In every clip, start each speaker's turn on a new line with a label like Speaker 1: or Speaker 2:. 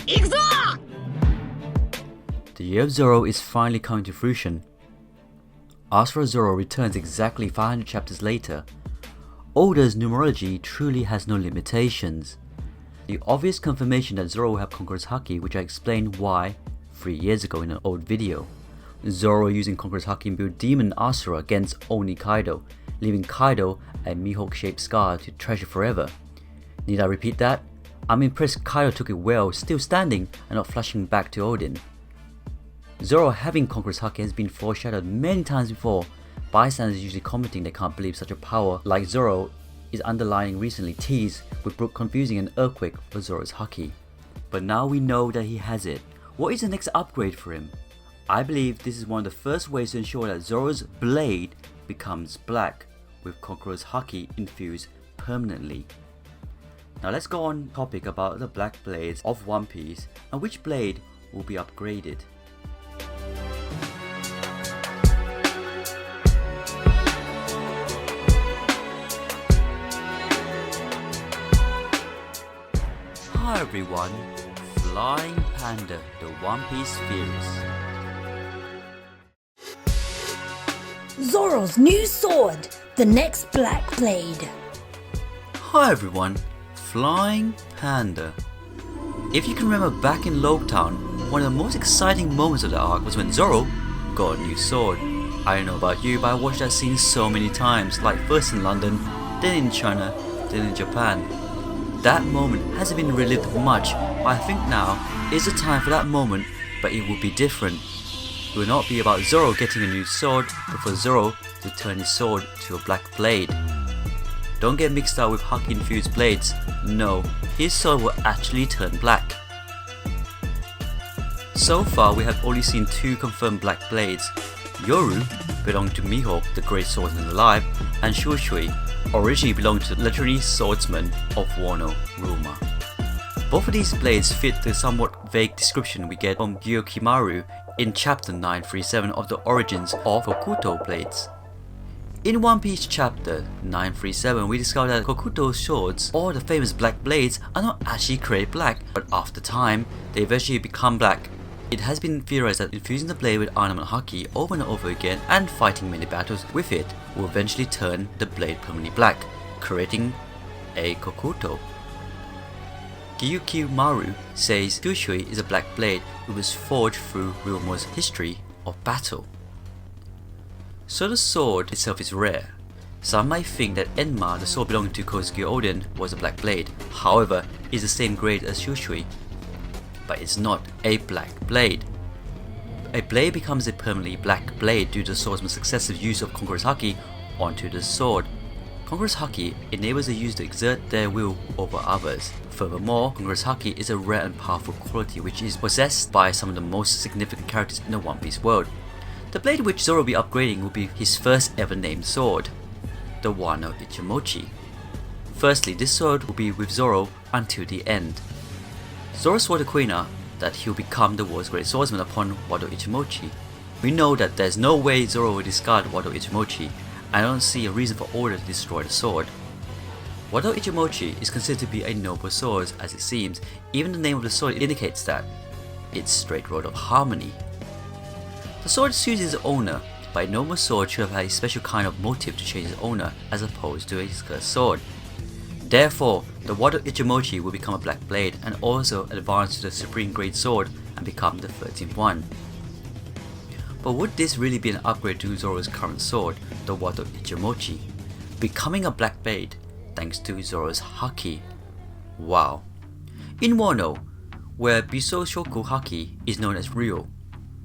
Speaker 1: The year of Zoro is finally coming to fruition. Asura Zoro returns exactly 500 chapters later. Oda's numerology truly has no limitations. The obvious confirmation that Zoro will have Conquerors Haki, which I explained why 3 years ago in an old video. Zoro using Conquerors Haki imbued Demon Asura against only Kaido, leaving Kaido a Mihawk-shaped scar to treasure forever. Need I repeat that? I'm impressed Kaido took it well, still standing and not flashing back to Odin. Zoro having Conquerors Haki has been foreshadowed many times before. Bystanders usually commenting they can't believe such a power like Zoro is underlying recently teased with Brook confusing an earthquake for Zoro's Haki. But now we know that he has it. What is the next upgrade for him? I believe this is one of the first ways to ensure that Zoro's blade becomes black, with Conquerors Haki infused permanently. Now let's go on topic about the black blades of One Piece and which blade will be upgraded. Hi everyone, Flying Panda, the One Piece Fierce.
Speaker 2: Zoro's new sword, the next black blade.
Speaker 1: Hi everyone, Flying Panda. If you can remember back in Logtown, one of the most exciting moments of the arc was when Zoro got a new sword. I don't know about you, but I watched that scene so many times, like first in London, then in China, then in Japan. That moment hasn't been relived much, but I think now is the time for that moment, but it will be different. It will not be about Zoro getting a new sword, but for Zoro to turn his sword to a black blade. Don't get mixed up with Haki infused blades. No, his sword will actually turn black. So far we have only seen 2 confirmed black blades. Yoru belonged to Mihawk, the great swordsman alive, and Shushui originally belonged to the legendary swordsman of Wano, Ruma. Both of these blades fit the somewhat vague description we get from Gyokimaru in chapter 937 of the origins of Kokuto blades. In One Piece chapter 937 we discover that Kokuto swords, or the famous black blades, are not actually created black, but after time they eventually become black. It has been theorized that infusing the blade with Amino Haki over and over again and fighting many battles with it will eventually turn the blade permanently black, creating a Kokuto. Gyukimaru says Shushui is a black blade which was forged through Ryumo's history of battle. So the sword itself is rare. Some might think that Enma, the sword belonging to Kozuki Oden, was a black blade, however it is the same grade as Shushui. But it's not a black blade. A blade becomes a permanently black blade due to the swordsman's successive use of Conquerors Haki onto the sword. Conquerors Haki enables the user to exert their will over others. Furthermore, Conquerors Haki is a rare and powerful quality which is possessed by some of the most significant characters in the One Piece world. The blade which Zoro will be upgrading will be his first ever named sword, the Wano Ichimochi. Firstly, this sword will be with Zoro until the end. Zoro swore to Kuina that he will become the world's great swordsman upon Wado Ichimochi. We know that there's no way Zoro will discard Wado Ichimochi. I don't see a reason for Oda to destroy the sword. Wado Ichimochi is considered to be a noble sword as it seems. Even the name of the sword indicates that. It's Straight Road of Harmony. The sword suits its owner, but a noble sword should have had a special kind of motive to change its owner as opposed to a cursed sword. Therefore, the Wado Ichimochi will become a black blade and also advance to the supreme grade sword and become the 13th one. But would this really be an upgrade to Zoro's current sword, the Wado Ichimochi, becoming a black blade thanks to Zoro's Haki? Wow. In Wano, where Biso Shoku Haki is known as real,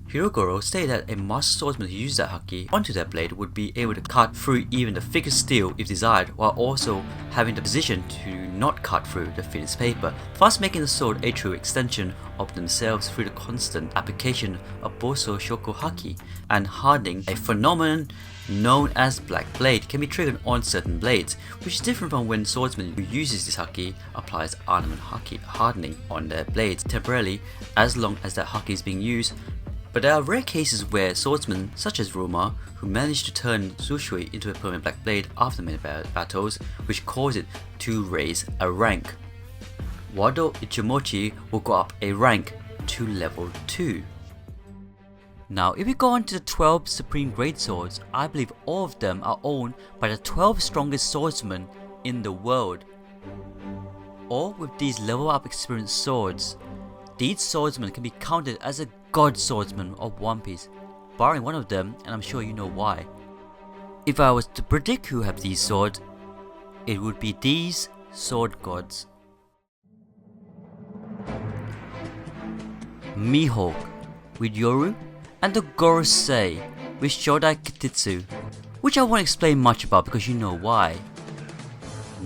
Speaker 1: Hirogoro stated that a master swordsman who used that Haki onto their blade would be able to cut through even the thickest steel if desired, while also having the position to not cut through the thinnest paper, thus making the sword a true extension of themselves through the constant application of Boso Shoku Haki, and hardening, a phenomenon known as black blade, can be triggered on certain blades, which is different from when swordsman who uses this Haki applies Amino Haki hardening on their blades temporarily as long as that Haki is being used. But there are rare cases where swordsmen such as Roma, who managed to turn Shushui into a permanent black blade after many battles, which caused it to raise a rank. Wado Ichimochi will go up a rank to level 2. Now if we go on to the 12 supreme great swords, I believe all of them are owned by the 12 strongest swordsmen in the world. Or with these level up experienced swords, these swordsmen can be counted as a god swordsman of One Piece, barring one of them, and I'm sure you know why. If I was to predict who have these swords, it would be these sword gods. Mihawk with Yoru, and the Gorosei with Shodai Kititsu, which I won't explain much about because you know why.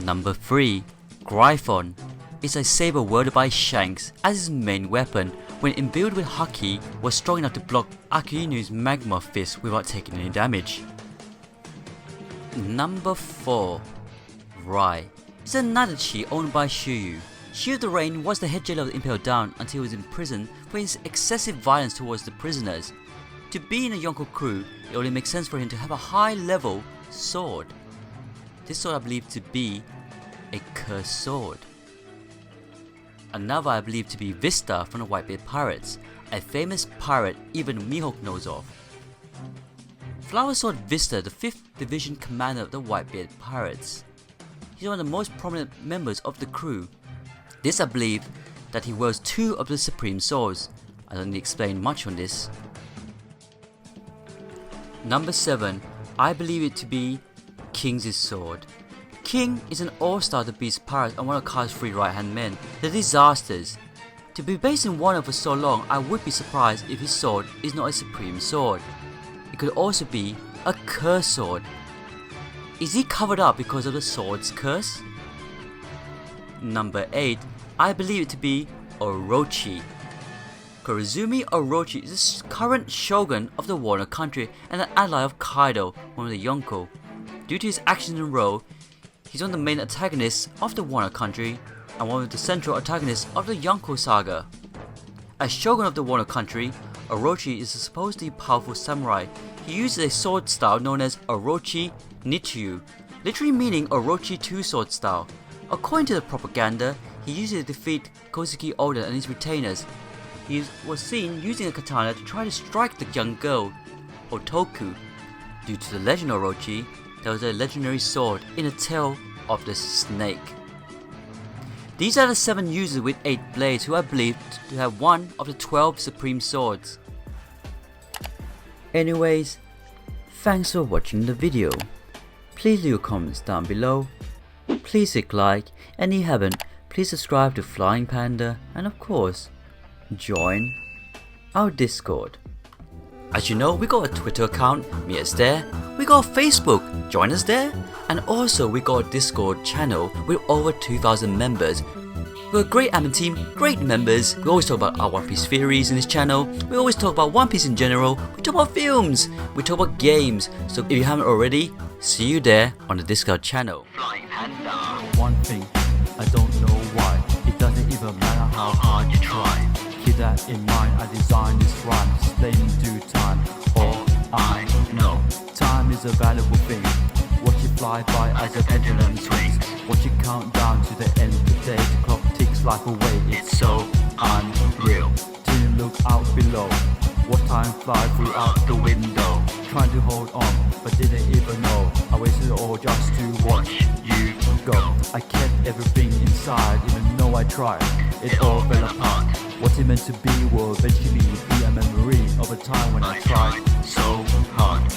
Speaker 1: Number 3. Gryphon is a saber wielded by Shanks as his main weapon when imbued with Haki was strong enough to block Akinu's magma fist without taking any damage. Number 4. Rai is another chi owned by Shuyu. Shuyu the Rain was the head jailer of the Imperial Dawn until he was in prison for his excessive violence towards the prisoners. To be in a Yonko crew, it only makes sense for him to have a high level sword. This sword I believe to be a cursed sword. Another I believe to be Vista from the Whitebeard Pirates, a famous pirate even Mihawk knows of. Flower Sword Vista, the 5th Division commander of the Whitebeard Pirates. He's one of the most prominent members of the crew. This I believe that he wields 2 of the supreme swords. I don't need to explain much on this. Number 7, I believe it to be King's sword. King is an all-star of the Beast Pirates and one of Kai's 3 right-hand men, the Disasters. To be based in Wano for so long, I would be surprised if his sword is not a supreme sword. It could also be a curse sword. Is he covered up because of the sword's curse? Number 8, I believe it to be Orochi. Korizumi Orochi is the current shogun of the Wano country and an ally of Kaido, one of the Yonko. Due to his actions and role, he's one of the main antagonists of the Wano country and one of the central antagonists of the Yonko saga. As shogun of the Wano country, Orochi is a supposedly powerful samurai. He uses a sword style known as Orochi Nichiu, literally meaning Orochi 2 sword style. According to the propaganda, he used it to defeat Kozuki Oda and his retainers. He was seen using a katana to try to strike the young girl, Otoku. Due to the legend of Orochi, there was a legendary sword in the tail of the snake. These are the 7 users with 8 blades who are believed to have one of the 12 supreme swords. Anyways, thanks for watching the video. Please leave your comments down below. Please click like, and if you haven't, please subscribe to Flying Panda, and of course, join our Discord. As you know, we got a Twitter account, meet us there. We got a Facebook, join us there. And also we got a Discord channel with over 2,000 members. We're a great admin team, great members. We always talk about our One Piece theories in this channel. We always talk about One Piece in general. We talk about films. We talk about games. So if you haven't already, see you there on the Discord channel. Flying Panda.
Speaker 3: One thing, I don't know why. It doesn't even matter how hard you try. Keep that in mind, I designed this rhyme. Explain in due time. All I know, time is a valuable thing. Watch it fly by as a pendulum swings. Watch it count down to the end of the day. The clock ticks life away, it's so unreal. Didn't look out below. Watch time fly through out the window. Trying to hold on, but didn't even know. I wasted it all just to watch you go. I kept everything inside, even though I tried. It all fell apart. What it meant to be will eventually be a memory of a time when I tried so hard.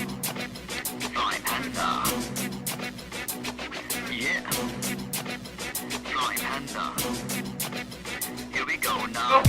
Speaker 1: Flying Panda. Yeah. Flying Panda. Here we go now.